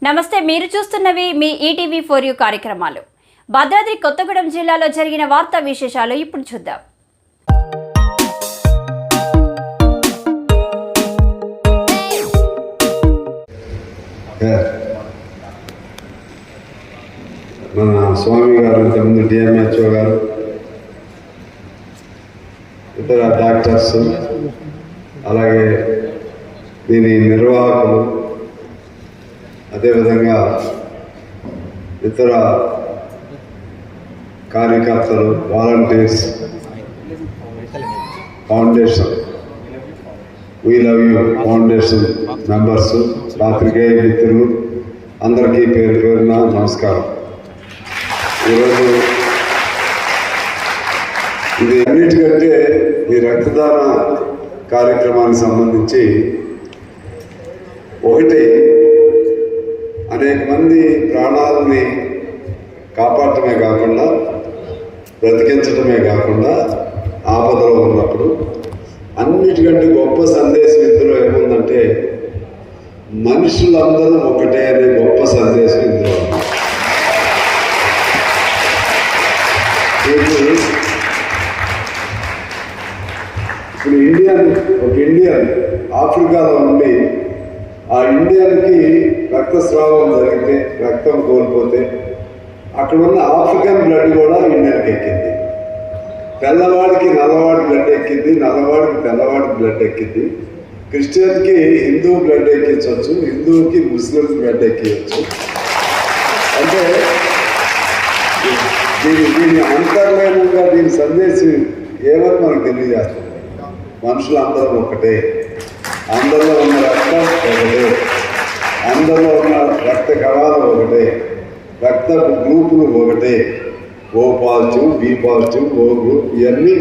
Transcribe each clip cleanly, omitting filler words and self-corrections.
నమస్తే, మీరు చూస్తున్నవి మీ ETV for you కార్యక్రమాలు. భద్రాద్రి కొత్తగూడెం జిల్లాలో జరిగిన వార్తా విశేషాలు ఇప్పుడు చూద్దాం. మన స్వామి గారు, ఇంతకుముందు డిఎంహెచ్ఓ గారు, ఇతర డాక్టర్స్, అలాగే దీని నిర్వాహకులు, అదేవిధంగా ఇతర కార్యకర్తలు, volunteers, foundation we love you foundation members, పాత్రికేయ మిత్రులు అందరికీ పేరు పేరున నమస్కారం. ఈరోజు ఇది అన్నిటికంటే ఈ రక్తదాన కార్యక్రమానికి సంబంధించి ఒకటి, అనేక మంది ప్రాణాలని కాపాడటమే కాకుండా, బ్రతికించడమే కాకుండా, ఆపదలో ఉన్నప్పుడు అన్నిటికంటే గొప్ప సందేశం ఇందులో ఏముందంటే మనుషులందరూ ఒకటే అనే గొప్ప సందేశం ఇందులో ఉంది. ఇప్పుడు ఒక ఇండియన్ ఆఫ్రికాలో ఉండి ఆ ఇండియన్కి రక్తస్రావం జరిగితే, రక్తం కోల్పోతే, అక్కడ ఉన్న ఆఫ్రికన్ బ్లడ్ కూడా ఇండియన్కి ఎక్కింది. తెల్లవాడికి నల్లవాడి బ్లడ్ ఎక్కింది, నల్లవాడికి తెల్లవాడికి బ్లడ్ ఎక్కింది. క్రిస్టియన్కి హిందూ బ్లడ్ ఎక్కించవచ్చు, హిందూకి ముస్లిం బ్లడ్ ఎక్కించవచ్చు. అంటే దీని అంతర్లీనంగా దీని సందేశం ఏమని మనకు తెలియజేస్తుంది. మనుషులందరూ ఒకటే, అందరిలో ఉన్న రక్తం ఒకటే, అందరిలో ఉన్న రక్త కణాలు ఒకటే, రక్త గ్రూపులు ఒకటే, ఓ పాజిటివ్, బి పాజిటివ్, ఓ గ్రూప్. ఇవన్నీ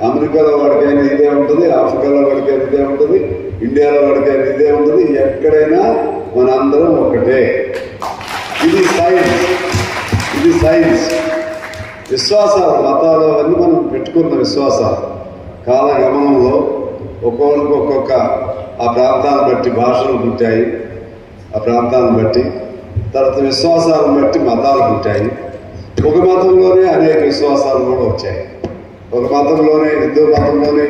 అమెరికాలో వాడికైనా ఇదే ఉంటుంది, ఆఫ్రికాలో వాడికైనా ఇదే ఉంటుంది, ఇండియాలో వాడికైనా ఇదే ఉంటుంది. ఎక్కడైనా మనందరం ఒకటే. ఇది సైన్స్. విశ్వాసాలు, మతాలు అవన్నీ మనం పెట్టుకున్న విశ్వాసాలు కాలగమనంలో ఒక్కొక్కరికి ఒక్కొక్క ఆ ప్రాంతాలను బట్టి భాషలు పుట్టాయి, ఆ ప్రాంతాలను బట్టి తర్వాత విశ్వాసాలను బట్టి మతాలు పుట్టాయి. ఒక మతంలోనే అనేక విశ్వాసాలు కూడా వచ్చాయి. ఒక మతంలోనే, హిందూ మతంలోనే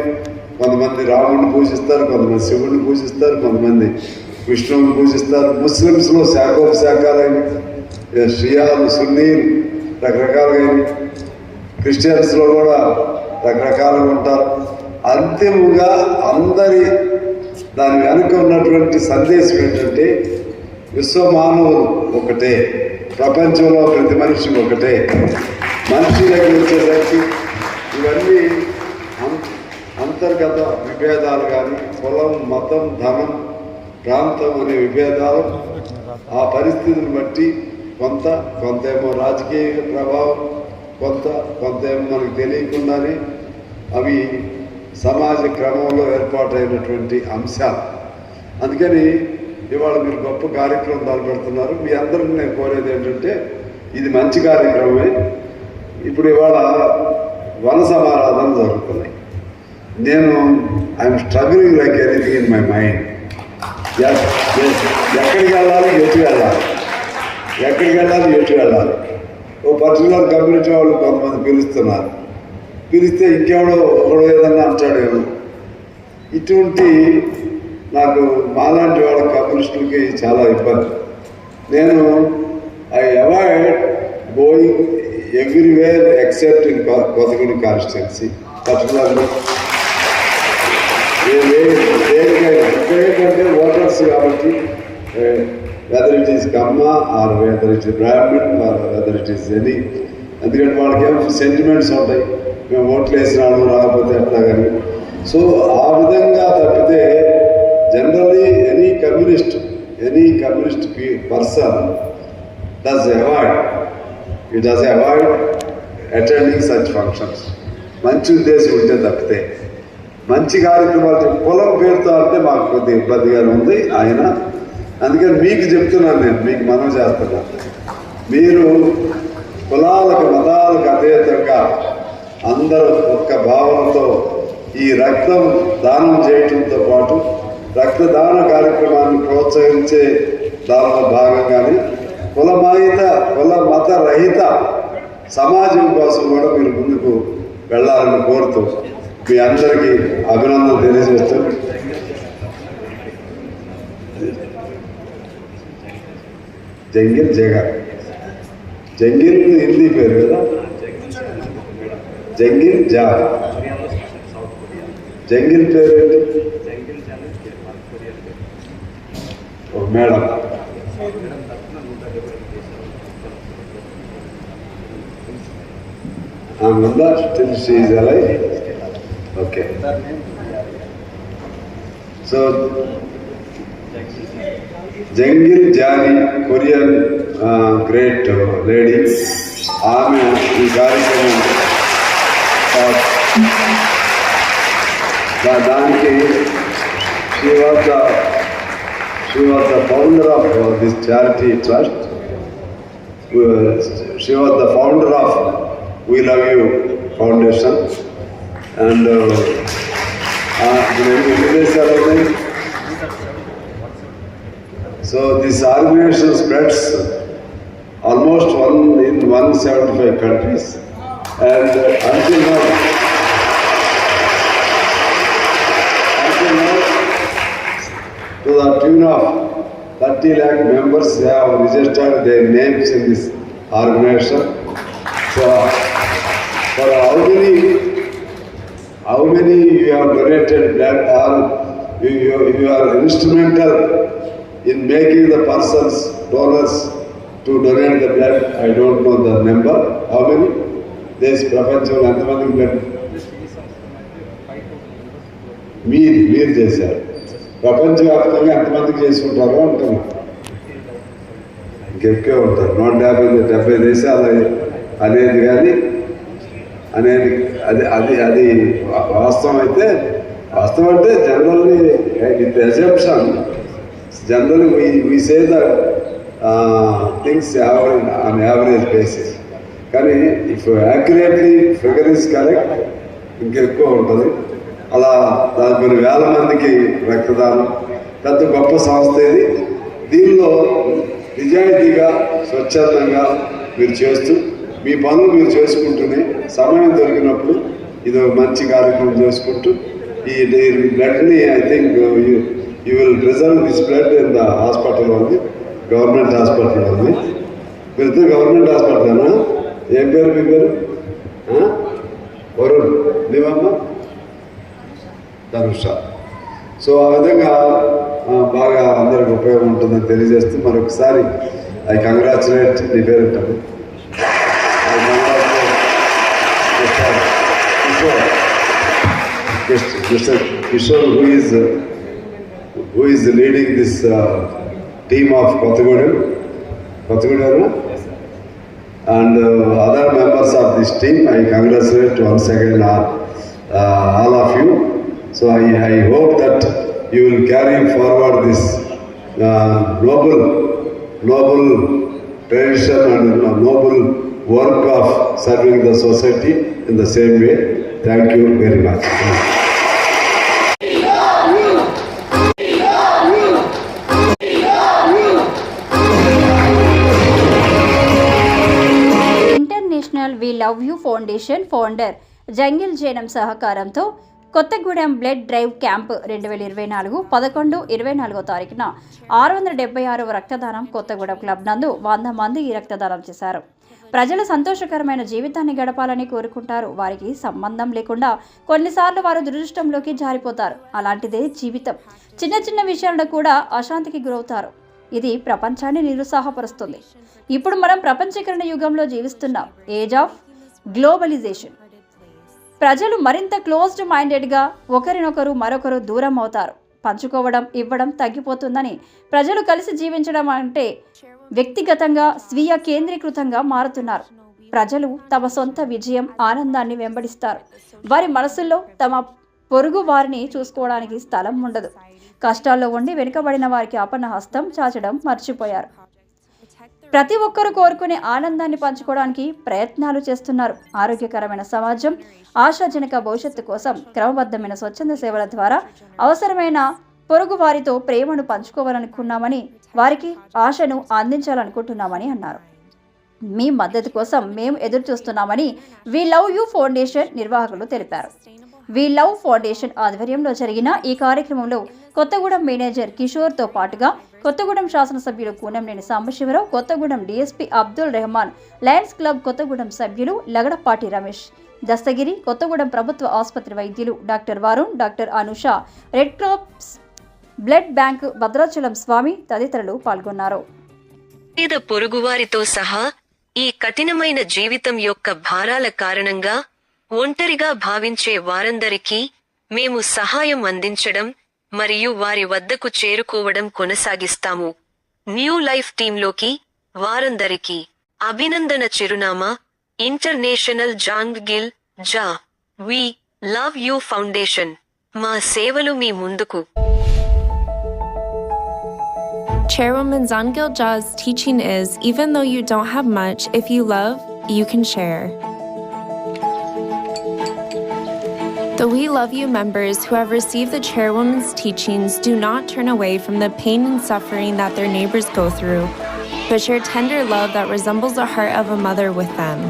కొంతమంది రాముడిని పూజిస్తారు, కొంతమంది శివుడిని పూజిస్తారు, కొంతమంది విష్ణువుని పూజిస్తారు. ముస్లిమ్స్లో శాఖోపశాఖలైన షియాలు, సున్నీలు రకరకాలుగా, క్రిస్టియన్స్లో కూడా రకరకాలుగా ఉంటారు. అంతిమంగా అందరి దాని వెనుక ఉన్నటువంటి సందేశం ఏంటంటే విశ్వమానవులు ఒకటే, ప్రపంచంలో ప్రతి మనిషి ఒకటే. మనిషి దగ్గర వచ్చేసరికి ఇవన్నీ అంతర్గత విభేదాలు కానీ, కులం, మతం, ధనం, ప్రాంతం అనే విభేదాలు ఆ పరిస్థితిని బట్టి కొంతేమో రాజకీయ ప్రభావం, కొంతేమో మనకు తెలియకుండానే అవి సమాజ క్రమంలో ఏర్పాటైనటువంటి అంశాలు. అందుకని ఇవాళ మీరు గొప్ప కార్యక్రమం తలపెడుతున్నారు. మీ అందరికీ నేను కోరేది ఏంటంటే ఇది మంచి కార్యక్రమమే. ఇప్పుడు ఇవాళ వన సమారాధన జరుగుతున్నాయి. I'm struggling like anything in my mind. ఎక్కడికి వెళ్ళాలి, ఎటు వెళ్ళాలి. ఓ పర్టికులర్ కమ్యూనిటీ వాళ్ళు కొంతమంది పిలుస్తున్నారు. పిలిస్తే ఇంకెవడో ఒకడో ఏదన్నా అంటాడేమో. ఇటువంటి నాకు మాలాంటి వాళ్ళ కమ్యూనిస్టులకి చాలా ఇబ్బంది. I avoid going everywhere except in Kothagudem constituency. Particularly ఏంటంటే ఓటర్స్ కాబట్టి, whether it is Kamma or whether it is Brahmin or whether it is any. ఎందుకంటే వాళ్ళకి ఏమో సెంటిమెంట్స్ ఉంటాయి, మేము ఓట్లు వేసినాము రాకపోతే ఎట్లా కానీ. సో ఆ విధంగా తప్పితే generally any communist person does avoid attending such functions. మంచి ఉద్దేశం ఉంటే తప్పితే మంచి కార్యక్రమాలు కులం పేరుతో అంటే మాకు కొద్దిగా ఇబ్బందిగానే ఉంది ఆయన. అందుకని మీకు చెప్తున్నాను, నేను మీకు మనవి చేస్తున్నాను, మీరు కులాలకు, మతాలకు అతీతంగా అందరూ ఒక్క భావనతో ఈ రక్తం దానం చేయడంతో పాటు రక్తదాన కార్యక్రమాన్ని ప్రోత్సహించే దానిలో భాగంగానే కుల మత రహిత సమాజం కోసం కూడా మీరు ముందుకు వెళ్ళాలని కోరుతూ మీ అందరికీ అభినందనలు తెలియజేస్తూ జంగిల్ జంగిల్ హిందీ పేరు కదా, జంగిల్ జాగ్. జంగిల్ పేరు ఏంటి? మేడం ఉందా? Still she is alive. Okay. So jungle Johnny Korean great lady, ఆమె ఈ కార్యక్రమం దానికి she was the founder of this charity trust. She was the founder of We Love You Foundation, and so this organization spreads almost in 175 countries, and until now to the tune of 30 lakh members have registered their names in this organization. So for how many you have donated blood, or you are instrumental in making the persons donors to donate the blood? I don't know the number. How many? This ప్రపంచంలో ఎంతమందికి blood మీరు చేశారు? ప్రపంచవ్యాప్తంగా ఎంతమందికి చేసుకుంటారో అంటున్నా. ఇంకెక్కువే ఉంటారు. 170 దేశాలు అనేది కానీ అది వాస్తవం అంటే generally with assumption generally we say the things on average basis. కానీ if accurately figure is correct ఇంకెక్కువ ఉంటుంది. అలా కొన్ని వేల మందికి రక్తదానం పెద్ద గొప్ప సంస్థ ఇది. దీనిలో నిజాయితీగా స్వచ్ఛందంగా మీరు చేస్తూ మీ పనులు మీరు చేసుకుంటూనే సమయం దొరికినప్పుడు ఇది మంచి కార్యక్రమం చేసుకుంటూ ఈ బ్లడ్ని I think you will reserve this blood in the hospital ఉంది, గవర్నమెంట్ హాస్పిటల్ ఉంది. మీరు గవర్నమెంట్ హాస్పిటల్నా? ఏం పేరు మీ పేరు? వరుణ్. నీవమ్మ? ధనుష. సో ఆ విధంగా బాగా అందరికి ఉపయోగం ఉంటుందని తెలియజేస్తూ మరొకసారి ఐ కంగ్రాచులేట్. నీ పేరు ఉంటాను Kishore who is leading this team of Kothagudem and other members of this team. I congratulate once again all of you. So I hope that you will carry forward this noble tradition and noble work of serving the society in the same way. Thank you very much. International we love you foundation founder జంగిల్ జైనం సహకారంతో Kothagudem blood drive camp 2024 11-24 తారీఖున 676వ రక్తదానం Kothagudem club నందు 100 మంది ఈ రక్తదానం చేశారు. ప్రజలు సంతోషకరమైన జీవితాన్ని గడపాలని కోరుకుంటారు. వారికి సంబంధం లేకుండా కొన్నిసార్లు వారు దురదృష్టంలోకి జారిపోతారు. అలాంటిదే జీవితం. చిన్న చిన్న విషయాల్లో కూడా అశాంతికి గురవుతారు. ఇది ప్రపంచాన్ని నిరుత్సాహపరుస్తుంది. ఇప్పుడు మనం ప్రపంచీకరణ యుగంలో జీవిస్తున్నాం. Age of globalization. ప్రజలు మరింత క్లోజ్డ్ మైండెడ్గా ఒకరినొకరు మరొకరు దూరం అవుతారు. పంచుకోవడం ఇవ్వడం తగ్గిపోతుందని ప్రజలు కలిసి జీవించడం అంటే వ్యక్తిగతంగా స్వీయ కేంద్రీకృతంగా మారుతున్నారు. ప్రజలు తమ సొంత విజయం ఆనందాన్ని వెంబడిస్తారు. వారి మనసుల్లో తమ పొరుగు వారిని చూసుకోవడానికి స్థలం ఉండదు. కష్టాల్లో ఉండి వెనుకబడిన వారికి ఆపన్న హస్తం చాచడం మర్చిపోయారు. ప్రతి ఒక్కరూ కోరుకునే ఆనందాన్ని పంచుకోవడానికి ప్రయత్నాలు చేస్తున్నారు. ఆరోగ్యకరమైన సమాజం, ఆశాజనక భవిష్యత్తు కోసం క్రమబద్ధమైన స్వచ్ఛంద సేవల ద్వారా అవసరమైన పొరుగు వారితో ప్రేమను పంచుకోవాలనుకున్నామని, వారికి ఆశను అందించాలనుకుంటున్నామని అన్నారు. మీ మద్దతు కోసం మేము ఎదురు చూస్తున్నామని వి లవ్ యూ ఫౌండేషన్ నిర్వాహకులు తెలిపారు. వి లవ్ ఫౌండేషన్ ఆధ్వర్యంలో జరిగిన ఈ కార్యక్రమంలో కొత్తగూడెం మేనేజర్ కిషోర్తో పాటుగా కొత్తగూడెం శాసనసభ్యులు Koonamneni Sambasivarao, Kothagudem DSP Abdul Rehman, lions club Kothagudem సభ్యులు లగడపాటి రమేష్, దస్తగిరి, కొత్తగూడెం ప్రభుత్వ ఆసుపత్రి వైద్యులు doctor Varun, doctor Anusha, red cross blood bank Bhadrachalam Swamy తదితరులు పాల్గొన్నారు. పేద పొరుగువారితో సహా ఈ కఠినమైన జీవితం యొక్క భారాల కారణంగా ఒంటరిగా భావించే వారందరికీ మేము సహాయం అందించడం మరియు వారి వద్దకు చేరుకోవడం కొనసాగిస్తాము. న్యూ లైఫ్ టీంలోకి వారందరికీ అభినందన. చిరునామా ఇంటర్నేషనల్ జాంగ్ గిల్ జా వి లవ్ యూ ఫౌండేషన్. మా సేవలు మీ ముందుకు. Chairwoman Zangil Jha's teaching is, even though you don't have much, if you love, you can share. The We Love You members who have received the Chairwoman's teachings do not turn away from the pain and suffering that their neighbors go through, but share tender love that resembles the heart of a mother with them.